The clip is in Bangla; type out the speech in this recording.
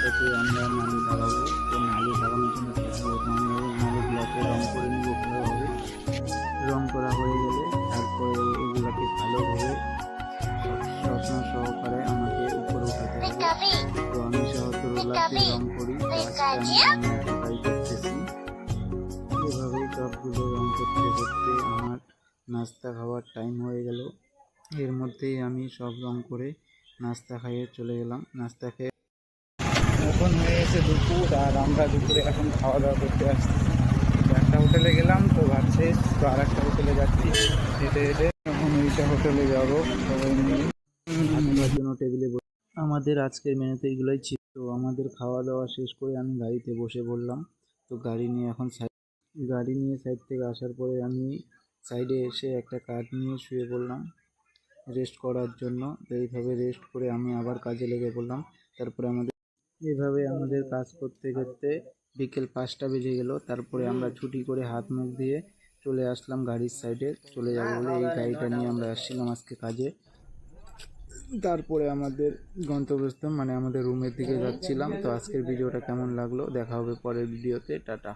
গাড়িটাকে আমরা নালি লাগাবো। তো নালি লাগানোর জন্য নালিগুলোকে রং করে নিব ভালোভাবে। রং করা হয়ে গেলে তারপরে এগুলোকে ভালোভাবে যত্ন সহকারে আমাকে উপরে উঠাতে হবে। তো আমি সাধারণত রোলার দিয়ে রং করি, ট্রাই করতেছি। এভাবেই সবগুলো রং করতে করতে আমার নাস্তা খাওয়ার টাইম হয়ে গেল। এর মধ্যেই আমি সব রং করে নাস্তা খাইয়ে চলে গেলাম। নাস্তা খেয়ে এখন হয়ে গেছে দুপুর, আর আমরা দুপুরে এখন খাওয়া দাওয়া করতে আসতেছি। একটা হোটেলে গেলাম, তো ভাত শেষ, তো আর একটা হোটেলে যাচ্ছি হেঁটে হেঁটে। এখন ওইটা হোটেলে যাবো সবাই মিলে ভাত খাওয়ার জন্য টেবিলে বসে। আমাদের আজকের মেনুতে এগুলোই ছিল। তো আমাদের খাওয়া দাওয়া শেষ করে আমি গাড়িতে বসে পড়লাম। তো গাড়ি নিয়ে সাইড থেকে আসার পরে আমি সাইডে এসে একটা কাঠ নিয়ে শুয়ে পড়লাম রেস্ট করার জন্য। তো এইভাবে রেস্ট করে আমি আবার কাজে লেগে পড়লাম। তারপরে এইভাবে আমাদের কাজ করতে করতে বিকেল 5টা বেজে গেল। তারপরে আমরা ছুটি করে হাত মুখ দিয়ে চলে আসলাম গাড়ির সাইডে চলে যাবো বলে। এই গাড়িটা নিয়ে আমরা আসছিলাম আজকে কাজে। তারপরে আমাদের গন্তব্যস্থল মানে আমাদের রুমের দিকে যাচ্ছিলাম। তো আজকের ভিডিওটা কেমন লাগলো দেখা হবে পরের ভিডিওতে। টাটা।